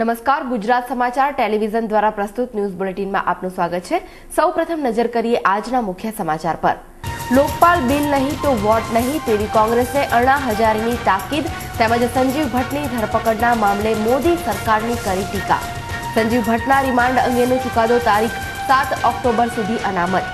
નમસ્કાર, ગુજરાત સમાચાર ટેલિવિઝન દ્વારા પ્રસ્તુત ન્યૂઝ બુલેટિનમાં આપનું સ્વાગત છે। સૌપ્રથમ નજર કરીએ આજના મુખ્ય સમાચાર પર। લોકપાલ બિલ નહીં તો વોટ નહીં તેવી કોંગ્રેસને અણ્ણા હજારેની તાકીદ તેમજ સંજીવ ભટ્ટની ધરપકડના મામલે મોદી સરકારની કરી ટીકા। સંજીવ ભટ્ટના રિમાન્ડ અંગેનો ચુકાદો તારીખ 7 ઓક્ટોબર સુધી અનામત।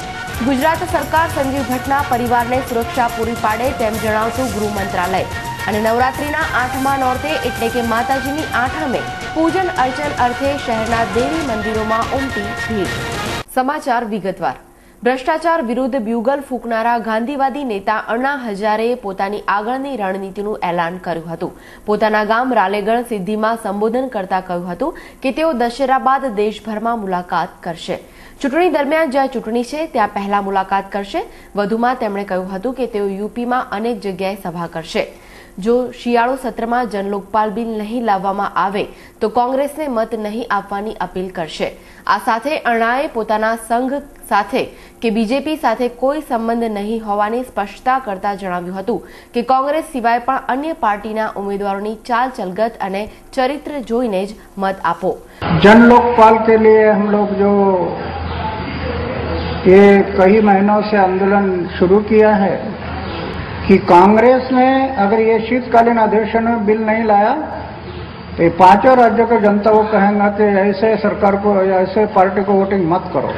ગુજરાત સરકાર સંજીવ ભટ્ટના પરિવારને સુરક્ષા પૂરી પાડે તેમ જણાવતું ગૃહ મંત્રાલય। અને નવરાત્રીના 8મા નોરતે એટલે કે માતાજીની આઠમે પૂજન અર્ચન અર્થે શહેરના દેવી મંદિરોમાં ઉમટી ભીડ। સમાચાર વિગતવાર। ભ્રષ્ટાચાર વિરુદ્ધ બ્યુગલ ફૂંકનારા ગાંધીવાદી નેતા અણ્ણા હજારેએ પોતાની આગળની રણનીતિનું એલાન કર્યું હતું। પોતાના ગામ રાલેગણ સિદ્ધિમાં સંબોધન કરતા કહ્યું હતું કે તેઓ દશેરા બાદ દેશભરમાં મુલાકાત કરશે। ચૂંટણી દરમિયાન જ્યાં ચૂંટણી છે ત્યાં પહેલા મુલાકાત કરશે। વધુમાં તેમણે કહ્યું હતું કે તેઓ યુપીમાં અનેક જગ્યાએ સભા કરશે। જો શિયાળુ સત્રમાં જનલોકપાલ બિલ નહીં લાવવામાં આવે તો કોંગ્રેસને મત નહીં આપવાની અપીલ કરશે। આ સાથે અણ્ણાએ પોતાના સંઘ સાથે કે બીજેપી સાથે કોઈ સંબંધ નહીં હોવાની સ્પષ્ટતા કરતા જણાવ્યું હતું કે કોંગ્રેસ સિવાય પણ અન્ય પાર્ટીના ઉમેદવારોની ચાલ ચલગત અને ચરિત્ર જોઈને જ મત આપો। जनलोकपाल के लिए हम लोग जो ये कई महीनों से आंदोलन शुरू किया है कि कांग्रेस ने अगर ये शीतकालीन अधिवेशन में बिल नहीं लाया तो ये पांचों राज्यों के जनता को कहेंगे कि ऐसे सरकार को ऐसे पार्टी को वोटिंग मत करो।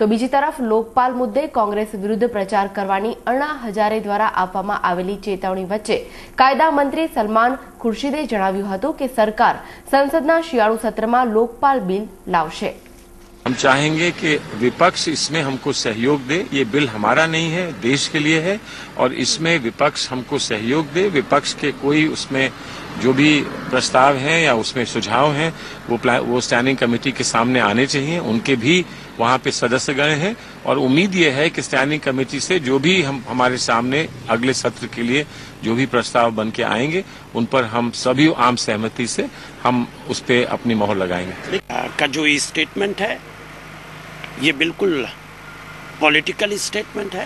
तो बीजी तरफ लोकपाल मुद्दे कांग्रेस विरुद्ध प्रचार करवानी अण्ણા હજારે દ્વારા આપવામાં આવેલી ચેતવણી વચ્ચે કાયદા મંત્રી સલમાન ખુરશીદે જણાવ્યું હતું કે સરકાર સંસદના શિયાળુ સત્રમાં લોકપાલ બિલ લાવશે। हम चाहेंगे कि विपक्ष इसमें हमको सहयोग दे। ये बिल हमारा नहीं है, देश के लिए है और इसमें विपक्ष हमको सहयोग दे। विपक्ष के कोई उसमें जो भी प्रस्ताव हैं या उसमें सुझाव हैं वो स्टैंडिंग कमेटी के सामने आने चाहिए। उनके भी वहाँ पे सदस्यगण हैं और उम्मीद ये है कि स्टैंडिंग कमेटी से जो भी हम हमारे सामने अगले सत्र के लिए जो भी प्रस्ताव बन के आएंगे उन पर हम सभी आम सहमति से हम उस पर अपनी मोहर लगाएंगे। का जो ये स्टेटमेंट है ये बिल्कुल पॉलिटिकल स्टेटमेंट है।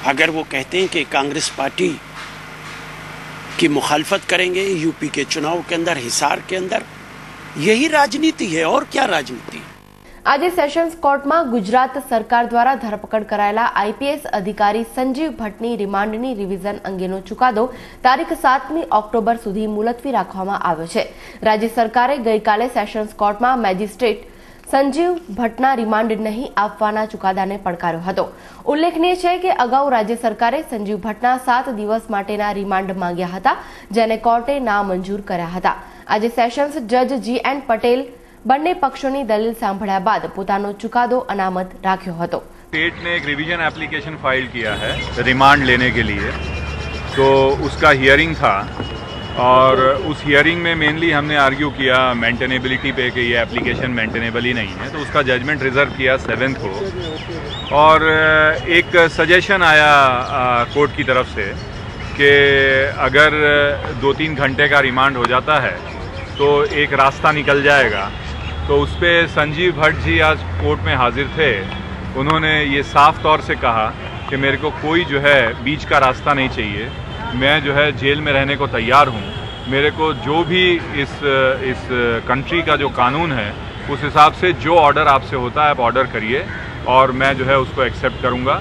अगर वो कहते हैं कि कांग्रेस पार्टी की मुखालफत करेंगे यूपी के चुनाव के अंदर, हिसार के अंदर, यही राजनीति है और क्या राजनीति। આજે સેશન્સ કોર્ટમાં ગુજરાત સરકાર દ્વારા ધરપકડ કરાયેલા આઈપીએસ અધિકારી સંજીવ ભટ્ટની રિમાન્ડની રિવિઝન અંગેનો ચુકાદો તારીખ 7મી ઓક્ટોબર સુધી મુલતવી રાખવામાં આવ્યો છે। રાજ્ય સરકારે ગઈકાલે સેશન્સ કોર્ટમાં મેજિસ્ટ્રેટ સંજીવ ભટ્ટના રિમાન્ડ નહીં આપવાના ચુકાદાને પડકાર્યો હતો। ઉલ્લેખનીય છે કે અગાઉ રાજ્ય સરકારે સંજીવ ભટ્ટના 7 દિવસ માટેના રિમાન્ડ માંગ્યા હતા જેને કોર્ટે નામંજૂર કર્યા હતા। આજે સેશન્સ જજ G.N. પટેલ બંને પક્ષોની દલીલ સાંભળ્યા બાદ પોતાનો ચુકાદો અનામત રાખ્યો હતો। स्टेट ने एक रिवीजन एप्लीकेशन फाइल किया है रिमांड लेने के लिए, तो उसका हियरिंग था और उस हियरिंग में मेनली हमने आर्ग्यू किया मेंटेनेबिलिटी पे कि ये एप्लीकेशन मेंटेनेबल ही नहीं है, तो उसका जजमेंट रिजर्व किया 7th को। और एक सजेशन आया कोर्ट की तरफ से कि अगर 2-3 घंटे का रिमांड हो जाता है तो एक रास्ता निकल जाएगा। तो उस पर संजीव भट्ट जी आज कोर्ट में हाजिर थे। उन्होंने ये साफ तौर से कहा कि मेरे को कोई जो है बीच का रास्ता नहीं चाहिए, मैं जो है जेल में रहने को तैयार हूँ। मेरे को जो भी इस कंट्री का जो कानून है उस हिसाब से जो ऑर्डर आपसे होता है आप ऑर्डर करिए और मैं जो है उसको एक्सेप्ट करूँगा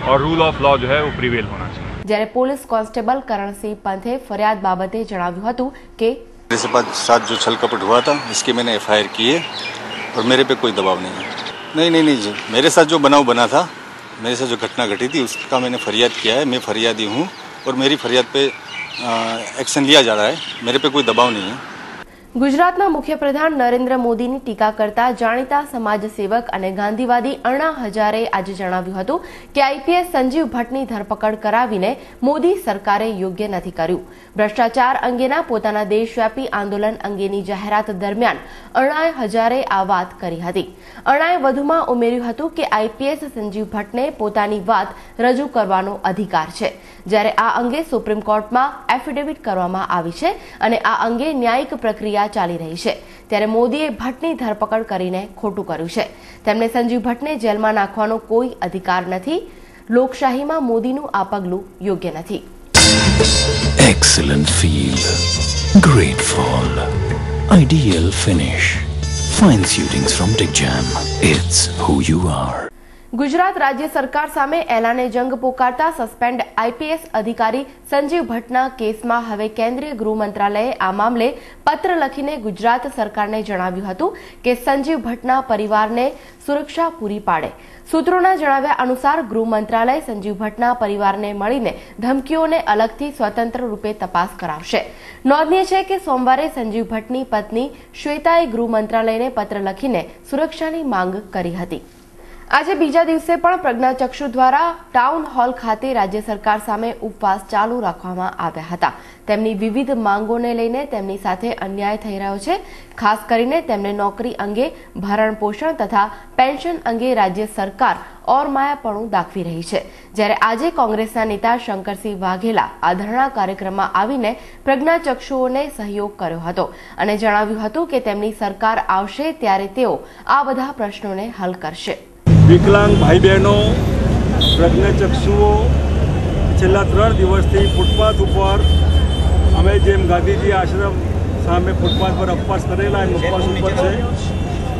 और रूल ऑफ लॉ जो है वो प्रिवेल होना चाहिए। જ્યારે પોલીસ કોન્સ્ટેબલ કરણસિંહ પંથે ફરિયાદ બાબતે જણાવ્યું હતું કે मेरे से साथ जो छल कपट हुआ था इसके मैंने FIR की है और मेरे पे कोई दबाव नहीं है। नहीं जी, मेरे साथ जो बनाव बना था, मेरे साथ जो घटना घटी थी उसका मैंने फरियाद किया है। मैं फरियादी हूँ और मेरी फरियाद पे एक्शन लिया जा रहा है। मेरे पे कोई दबाव नहीं है। ગુજરાતના મુખ્યપ્રધાન નરેન્દ્ર મોદીની ટીકા કરતા જાણીતા સમાજસેવક અને ગાંધીવાદી અણ્ણા હજારે આજે જણાવ્યું હતું કે આઈપીએસ સંજીવ ભટ્ટની ધરપકડ કરાવીને મોદી સરકારે યોગ્ય નથી કર્યું। ભ્રષ્ટાચાર અંગેના પોતાના દેશવ્યાપી આંદોલન અંગેની જાહેરાત દરમિયાન અણ્ણા હજારે આ વાત કરી હતી। અણ્ણાએ વધુમાં ઉમેર્યું હતું કે આઈપીએસ સંજીવ ભટ્ટને પોતાની વાત રજૂ કરવાનો અધિકાર છે, જ્યારે આ અંગે સુપ્રીમ કોર્ટમાં એફિડેવિટ કરવામાં આવી છે અને આ અંગે ન્યાયિક પ્રક્રિયા ચાલી રહી છે। ત્યારે મોદીએ ભટ્ટની ધરપકડ કરીને ખોટું કર્યું છે। તેમણે સંજીવ ભટ્ટને જેલમાં નાખવાનો કોઈ અધિકાર નથી। લોકશાહીમાં મોદીનું આ પગલું યોગ્ય નથી। Excellent feel, great fall. Ideal finish. Fine suitings from Dick Jam. It's who you are. Gujarat રાજ્ય સરકાર સામે એલાને જંગ પોકારતા સસ્પેન્ડ આઈપીએસ અધિકારી સંજીવ ભટ્ટના કેસમાં હવે કેન્દ્રીય ગૃહ મંત્રાલયે આ મામલે પત્ર લખીને ગુજરાત સરકારને જણાવ્યું હતું કે સંજીવ ભટ્ટના પરિવારને સુરક્ષા પૂરી પાડે. સૂત્રોના જણાવ્યા અનુસાર ગૃહ મંત્રાલય સંજીવ ભટ્ટના પરિવારને મળીને ધમકીઓને અલગથી સ્વતંત્ર રૂપે તપાસ કરાવશે. નોંધનીય છે કે સોમવારે સંજીવ ભટ્ટની પત્ની શ્વેતાએ ગૃહ મંત્રાલયને પત્ર લખીને સુરક્ષાની માંગ કરી હતી. આજે બીજા દિવસે પણ પ્રજ્ઞાચક્ષુ દ્વારા ટાઉન હોલ ખાતે રાજ્ય સરકાર સામે ઉપવાસ ચાલુ રાખવામાં આવ્યા હતા. તેમની વિવિધ માંગોને લઈને તેમની સાથે અન્યાય થઈ રહ્યો છે. ખાસ કરીને તેમને નોકરી અંગે, ભરણ પોષણ તથા પેન્શન અંગે રાજ્ય સરકાર ઓરમાયાપણું દાખવી રહી છે. જ્યારે આજે કોંગ્રેસના નેતા શંકરસિંહ વાઘેલા આ ધરણા કાર્યક્રમમાં આવીને પ્રજ્ઞાચક્ષુઓને સહયોગ કર્યો હતો અને જણાવ્યું હતું કે તેમની સરકાર આવશે ત્યારે તેઓ આ બધા પ્રશ્નોને હલ કરશે. વિકલાંગ ભાઈ બહેનો પ્રજ્ઞાચક્ષુઓ છેલ્લા 3 દિવસથી ફૂટપાથ ઉપર અમે જેમ ગાંધીજી આશ્રમ સામે ફૂટપાથ પર ઉપવાસ કરેલા એમ ઉપવાસ ઉપર છે.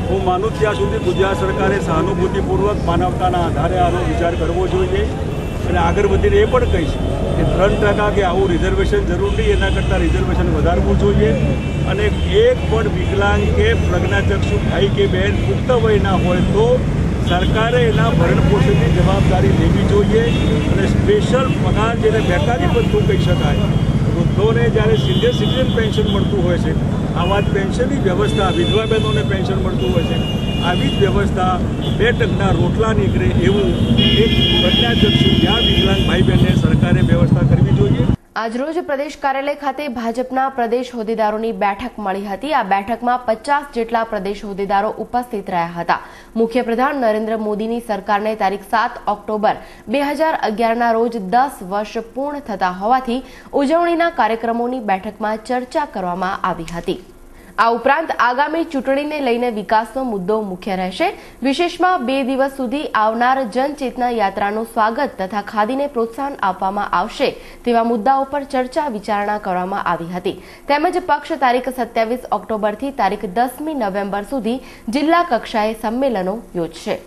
હું માનું ત્યાં સુધી ગુજરાત સરકારે સહાનુભૂતિપૂર્વક માનવતાના આધારે આનો વિચાર કરવો જોઈએ અને આગળ વધીને એ પણ કહીશ કે 3% કે આવું રિઝર્વેશન જરૂર નહીં, એના કરતાં રિઝર્વેશન વધારવું જોઈએ અને એક પણ વિકલાંગ કે પ્રજ્ઞાચક્ષુ ભાઈ કે બહેન પુખ્ત વયના હોય તો સરકારે એના ભરણ પોષણની જવાબદારી લેવી જોઈએ અને સ્પેશિયલ પગાર જેને બેકારી ભથ્થું કહી શકાય, વૃદ્ધોને જ્યારે સિનિયર સિટીઝન પેન્શન મળતું હોય છે આવા જ પેન્શનની વ્યવસ્થા, વિધવા બહેનોને પેન્શન મળતું હોય છે આવી જ વ્યવસ્થા 2% રોટલા નીકળે એવું એક પ્રજ્ઞાચક્ષુ જ્યાં વિકલાંગ ભાઈ બહેનને સરકારે વ્યવસ્થા કરવી જોઈએ. આજરોજ પ્રદેશ કાર્યાલય ખાતે ભાજપના પ્રદેશ હોદ્દેદારોની બેઠક મળી હતી. આ બેઠકમાં 50 જેટલા પ્રદેશ હોદ્દેદારો ઉપસ્થિત રહ્યા હતા. મુખ્યપ્રધાન નરેન્દ્ર મોદીની સરકારને તારીખ 7 ઓક્ટોબર 2011ના રોજ 10 વર્ષ પૂર્ણ થતા હોવાથી ઉજવણીના કાર્યક્રમોની બેઠકમાં ચર્ચા કરવામાં આવી હતી. આ ઉપરાંત આગામી ચૂંટણીને લઈને વિકાસનો મુદ્દો મુખ્ય રહેશે. વિશેષમાં 2 દિવસ સુધી આવનાર જનચેતના યાત્રાનું સ્વાગત તથા ખાદીને પ્રોત્સાહન આપવામાં આવશે તેવા મુદ્દાઓ પર ચર્ચા વિચારણા કરવામાં આવી હતી. તેમજ પક્ષ તારીખ 27 ઓક્ટોબરથી તારીખ 10મી નવેમ્બર સુધી જિલ્લા કક્ષાએ સંમેલનો યોજશે.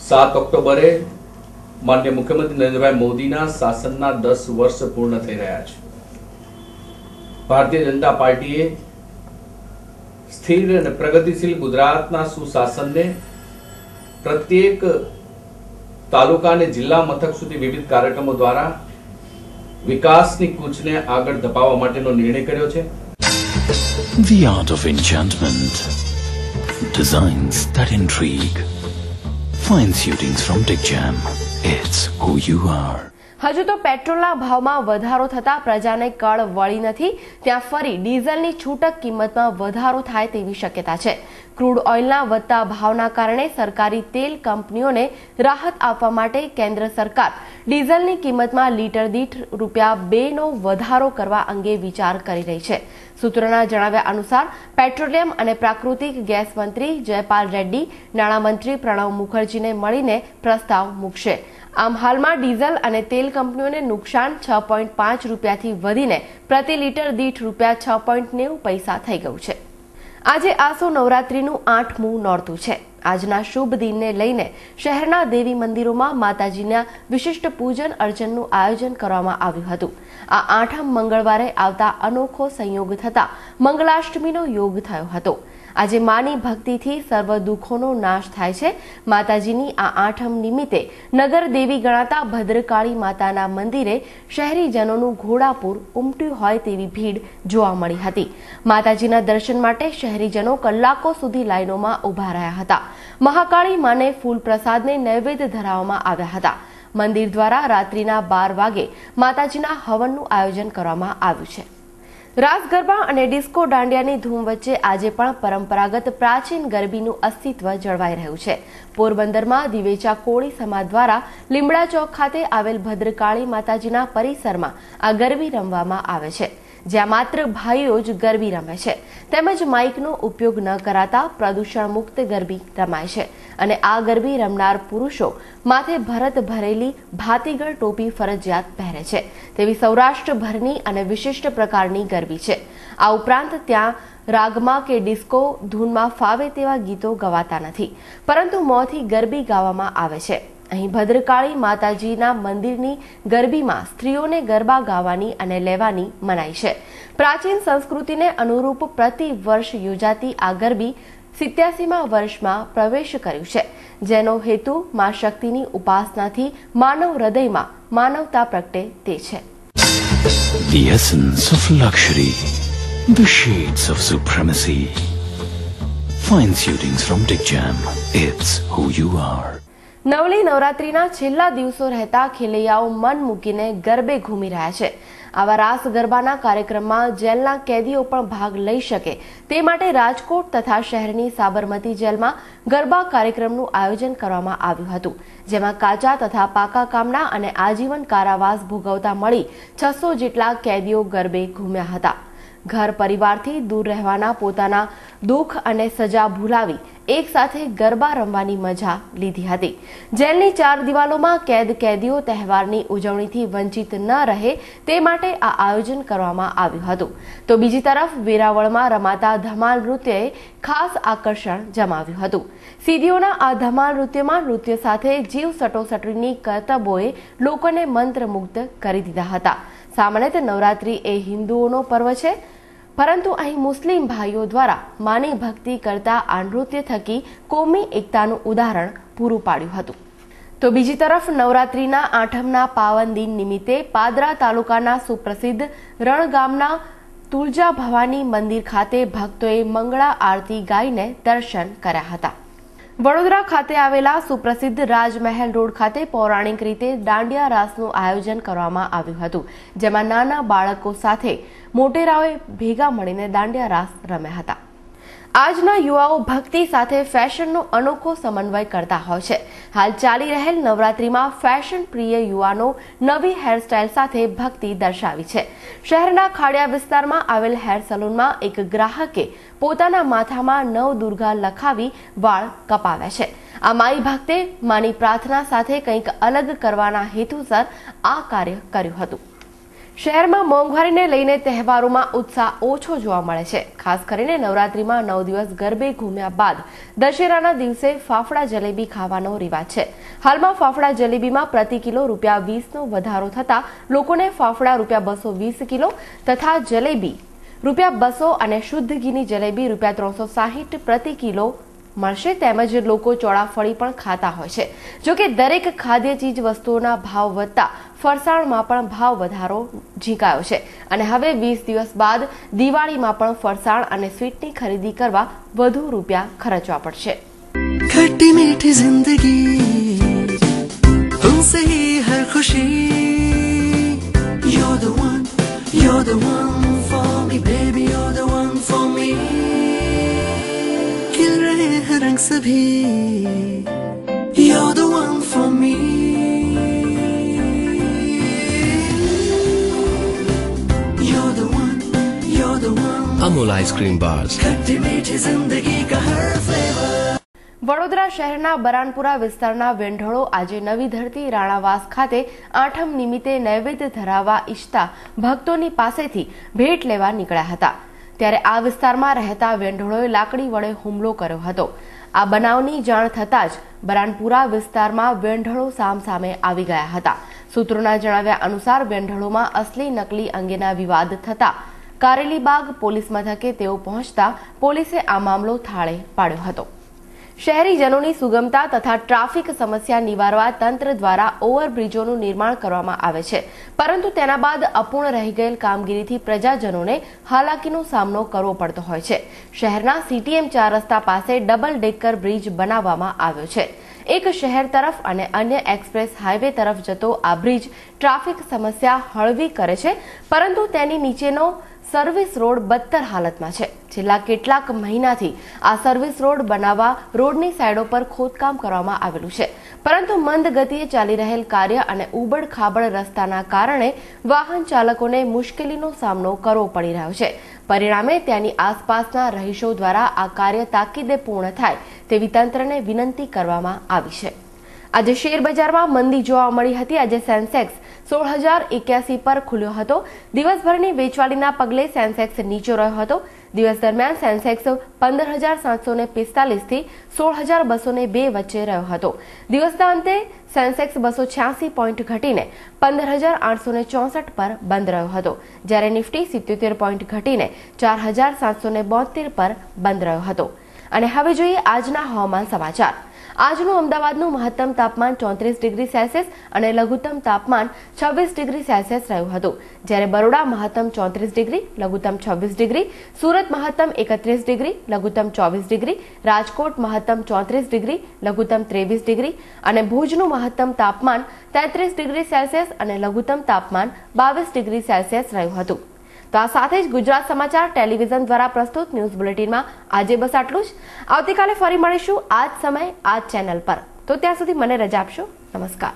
7 ઓક્ટોબરે માનનીય મુખ્યમંત્રી નરેન્દ્રભાઈ મોદીના શાસનના 10 વર્ષ પૂર્ણ થઈ રહ્યા છે. ભારતીય જનતા પાર્ટીએ સ્થિર અને પ્રગતિશીલ ગુજરાતના સુશાસનને પ્રત્યેક તાલુકા અને જિલ્લા મથક સુધી વિવિધ કાર્યક્રમો દ્વારા વિકાસની કૂચને આગળ ધપાવવા માટેનો નિર્ણય કર્યો છે. The art of enchantment. Designs that intrigue. Fine suitings from Dick Jam. It's who you are. હજુ તો પેટ્રોલના ભાવમાં વધારો થતા પ્રજાને કળ વળી નથી, ત્યાં ફરી ડીઝલની છૂટક કિંમતમાં વધારો થાય તેવી શક્યતા છે. ક્રૂડ ઓઇલના વધતા ભાવના કારણે સરકારી તેલ કંપનીઓને રાહત આપવા માટે કેન્દ્ર સરકાર ડીઝલની કિંમતમાં લીટર દીઠ ₹2નો વધારો કરવા અંગે વિચાર કરી રહી છે. સૂત્રોના જણાવ્યા અનુસાર પેટ્રોલિયમ અને પ્રાકૃતિક ગેસ મંત્રી જયપાલ રેડ્ડી નાણામંત્રી પ્રણવ મુખર્જીને મળીને પ્રસ્તાવ મૂકશે. આમ હાલમાં ડીઝલ અને તેલ કંપનીઓને નુકસાન ₹6.5થી વધીને પ્રતિ લીટર દીઠ ₹6.90 થઈ ગયું છે. આજે આસો નવરાત્રીનું 8મું નોરતું છે. આજના શુભ દિનને લઈને શહેરના દેવી મંદિરોમાં માતાજીના વિશિષ્ટ પૂજન અર્ચનનું આયોજન કરવામાં આવ્યું હતું. આ 8મ મંગળવારે આવતા અનોખો સંયોગ થતા મંગલાષ્ટમીનો યોગ થયો હતો. આજે માની ભક્તિથી સર્વ દુઃખોનો નાશ થાય છે. માતાજીની આ 8મ નિમિત્તે નગર દેવી ગણાતા ભદ્રકાળી માતાના મંદિરે શહેરીજનોનું ઘોડાપૂર ઉમટ્યું હોય તેવી ભીડ જોવા મળી હતી. માતાજીના દર્શન માટે શહેરીજનો કલાકો સુધી લાઈનોમાં ઉભા રહ્યા હતા. મહાકાળી માને ફૂલ પ્રસાદને નૈવેદ્ય ધરાવવામાં આવ્યા હતા. મંદિર દ્વારા રાત્રિના 12 વાગે માતાજીના હવનનું આયોજન કરવામાં આવ્યું છે. રાસ ગરબા અને ડિસ્કો દાંડિયાની ધૂમ વચ્ચે આજે પણ પરંપરાગત પ્રાચીન ગરબીનું અસ્તિત્વ જળવાઈ રહ્યું છે. પોરબંદરમાં દિવેચા કોળી સમાજ દ્વારા લીમડા ચોક ખાતે આવેલ ભદ્રકાળી માતાજીના પરિસરમાં આ ગરબી રમવામાં આવે છે, જ્યાં માત્ર ભાઈઓ જ ગરબી રમે છે. તેમજ માઇકનો ઉપયોગ ન કરાતા પ્રદૂષણ મુક્ત ગરબી રમાય છે અને આ ગરબી રમનાર પુરુષો માથે ભરત ભરેલી ભાતીગળ ટોપી ફરજિયાત પહેરે છે તેવી સૌરાષ્ટ્રભરની અને વિશિષ્ટ પ્રકારની ગરબી છે. આ ઉપરાંત ત્યાં રાગમાં કે ડિસ્કો ધૂનમાં ફાવે તેવા ગીતો ગવાતા નથી, પરંતુ મોંથી ગરબી ગાવામાં આવે છે. અહીં ભદ્રકાળી માતાજીના મંદિરની ગરબીમાં સ્ત્રીઓને ગરબા ગાવાની અને લેવાની મનાઈ છે. પ્રાચીન સંસ્કૃતિને અનુરૂપ પ્રતિ વર્ષ યોજાતી આ ગરબી 87મા વર્ષમાં પ્રવેશ કર્યું છે, જેનો હેતુ મા શક્તિની ઉપાસનાથી માનવ હૃદયમાં માનવતા પ્રગટે તે છે. The essence of luxury, the shades of supremacy. Fine suitings from Dick Jam. It's who you are. નવલી નવરાત્રીના છેલ્લા દિવસો રહેતા ખેલૈયાઓ મન મૂકીને ગરબે ઘૂમી રહ્યા છે. આવા રાસ ગરબાના કાર્યક્રમમાં જેલના કેદીઓ પણ ભાગ લઈ શકે તે માટે રાજકોટ તથા શહેરની સાબરમતી જેલમાં ગરબા કાર્યક્રમનું આયોજન કરવામાં આવ્યું હતું, જેમાં કાચા તથા પાકા કામના અને આજીવન કારાવાસ ભોગવતા મળી 600 જેટલા કેદીઓ ગરબે ઘૂમ્યા હતા. ઘર પરિવારથી દૂર રહેવાના પોતાના દુઃખ અને સજા ભૂલાવી એક સાથે ગરબા રમવાની મજા લીધી હતી. જેલની 4 દિવાલોમાં કેદીઓ તહેવારની ઉજવણીથી વંચિત ન રહે તે માટે આ આયોજન કરવામાં આવ્યું હતું. તો બીજી તરફ વેરાવળમાં રમાતા ધમાલ નૃત્યએ ખાસ આકર્ષણ જમાવ્યું હતું. સીડીઓના આ ધમાલ નૃત્યમાં નૃત્ય સાથે જીવ સટોસટીની કરતબોએ લોકોને મંત્રમુગ્ધ કરી દીધા હતા. સામાન્યતઃ નવરાત્રી એ હિન્દુઓનો પર્વ છે, પરંતુ અહીં મુસ્લિમ ભાઈઓ દ્વારા માની ભક્તિ કરતા આ નૃત્ય થકી કોમી એકતાનું ઉદાહરણ પૂરું પાડ્યું હતું. તો બીજી તરફ નવરાત્રીના 8મના પાવન દિન નિમિત્તે પાદરા તાલુકાના સુપ્રસિદ્ધ રણ ગામના તુલજા ભવાની મંદિર ખાતે ભક્તોએ મંગળા આરતી ગાઈને દર્શન કર્યા હતા. વડોદરા ખાતે આવેલા સુપ્રસિદ્ધ રાજમહેલ રોડ ખાતે પૌરાણિક રીતે દાંડિયા રાસનું આયોજન કરવામાં આવ્યું હતું, જેમાં નાના બાળકો સાથે મોટેરાઓએ ભેગા મળીને દાંડિયા રાસ રમ્યા હતા. આજના યુવાઓ ભક્તિ સાથે ફેશનનો અનોખો સમન્વય કરતા હોય છે. હાલ ચાલી રહેલ નવરાત્રીમાં ફેશન પ્રિય યુવાનો નવી હેરસ્ટાઇલ સાથે ભક્તિ દર્શાવી છે. શહેરના ખાડિયા વિસ્તારમાં આવેલ હેર સલૂનમાં એક ગ્રાહકે પોતાના માથામાં નવદુર્ગા લખાવી વાળ કપાવ્યા છે. આ માઈ ભક્તે માની પ્રાર્થના સાથે કંઈક અલગ કરવાના હેતુસર આ કાર્ય કર્યું હતું. શહેરમાં મોંઘવારીને લઈને તહેવારોમાં ઉત્સાહ ઓછો જોવા મળે છે. ખાસ કરીને નવરાત્રીમાં 9 દિવસ ગરબે ઘૂમ્યા બાદ દશેરાના દિવસે ફાફડા જલેબી ખાવાનો રિવાજ છે. હાલમાં ફાફડા જલેબીમાં પ્રતિ કિલો ₹20નો વધારો થતા લોકોને ફાફડા ₹220 કિલો તથા જલેબી ₹200 અને શુદ્ધ ઘીની જલેબી ₹360 પ્રતિ કિલો મળશે. તેમજ લોકો ચોળાફળી પણ ખાતા હોય છે. જોકે દરેક ખાદ્ય ચીજ વસ્તુઓના ભાવ વધતા ફરસાણમાં પણ ભાવ વધારો ઝીંકાયો છે અને હવે 20 દિવસ બાદ દિવાળીમાં પણ ફરસાણ અને સ્વીટની ખરીદી કરવા વધુ રૂપિયા ખર્ચવા પડશે. खट्टी मीठी जिंदगी तुमसे ही हर खुशी You're the one for me baby you're the one for me खिल रहे हैं रंग सभी You're the one for me You're the one Amul ice cream bars खट्टी मीठी जिंदगी का हर फ्लेवर વડોદરા શહેરના બરાનપુરા વિસ્તારના વેંઢોળો આજે નવી ધરતી રાણાવાસ ખાતે 8મ નિમિત્તે નૈવેદ્ય ધરાવવા ઈચ્છતા ભક્તોની પાસેથી ભેટ લેવા નીકળ્યા હતા. ત્યારે આ વિસ્તારમાં રહેતા વેંઢોળોએ લાકડી વડે હુમલો કર્યો હતો. આ બનાવની જાણ થતાં જ બરાનપુરા વિસ્તારમાં વેંઢોળો સામસામે આવી ગયા હતા. સૂત્રોના જણાવ્યા અનુસાર વેંઢોળોમાં અસલી નકલી અંગેના વિવાદ થતા કારેલીબાગ પોલીસ મથકે તેઓ પહોંચતા પોલીસે આ મામલો થાળે પાડ્યો હતો. શહેરીજનોની સુગમતા તથા ટ્રાફિક સમસ્યા નિવારવા તંત્ર દ્વારા ઓવરબ્રિજોનું નિર્માણ કરવામાં આવે છે, પરંતુ તેના બાદ અપૂર્ણ રહી ગયેલ કામગીરીથી પ્રજાજનોને હાલાકીનો સામનો કરવો પડતો હોય છે. શહેરના CTM 4 રસ્તા પાસે ડબલ ડેકર બ્રિજ બનાવવામાં આવ્યો છે. એક શહેર તરફ અને અન્ય એક્સપ્રેસ હાઈવે તરફ જતો આ બ્રિજ ટ્રાફિક સમસ્યા હળવી કરે છે, પરંતુ તેની નીચેનો સર્વિસ રોડ બદતર હાલતમાં છે. છેલ્લા કેટલાક મહિનાથી આ સર્વિસ રોડ બનાવવા રોડની સાઈડો પર ખોદકામ કરવામાં આવેલું છે, પરંતુ મંદ ગતિએ ચાલી રહેલ કાર્ય અને ઉબડ ખાબડ રસ્તાના કારણે વાહન ચાલકોને મુશ્કેલીનો સામનો કરવો પડી રહ્યો છે. પરિણામે ત્યાંની આસપાસના રહીશો દ્વારા આ કાર્ય તાકીદે પૂર્ણ થાય તેવી તંત્રને વિનંતી કરવામાં આવી છે. આજે શેર બજારમાં મંદી જોવા મળી હતી. આજે સેન્સેક્સ 16,081 પર ખુલ્યો હતો. દિવસભરની વેચવાલીના પગલે સેન્સેક્સ નીચો રહ્યો હતો, દિવસ દરમિયાન સેન્સેક્સ 15,745 થી 16,202 વચ્ચે રહ્યો હતો. દિવસના અંતે સેન્સેક્સ 286 પોઈન્ટ ઘટીને 15,864 પર બંધ રહ્યો હતો, જ્યારે નિફ્ટી 77 પોઈન્ટ ઘટીને 4,772 પર બંધ રહ્યો હતો. અને હવે જોઈએ આજના હવામાન સમાચાર. આજનું અમદાવાદનું મહત્તમ તાપમાન 34 ડિગ્રી સેલ્સિયસ અને લઘુત્તમ તાપમાન 26 ડિગ્રી સેલ્સિયસ રહ્યું હતું, જ્યારે બરોડા મહત્તમ 34 ડિગ્રી, લઘુત્તમ 26 ડિગ્રી, સુરત મહત્તમ 31 ડિગ્રી, લઘુત્તમ 24 ડિગ્રી, રાજકોટ મહત્તમ 34 ડિગ્રી, લઘુત્તમ 23 ડિગ્રી અને ભુજનું મહત્તમ તાપમાન 33 ડિગ્રી સેલ્સિયસ અને લઘુત્તમ તાપમાન 22 ડિગ્રી સેલ્સિયસ રહ્યું હતું. તો આ સાથે જ ગુજરાત સમાચાર ટેલિવિઝન દ્વારા પ્રસ્તુત ન્યૂઝ બુલેટિનમાં આજે બસ આટલું જ. આવતીકાલે ફરી મળીશું આ જ સમય આ જ ચેનલ પર. તો ત્યાં સુધી મને રજા આપશો. નમસ્કાર.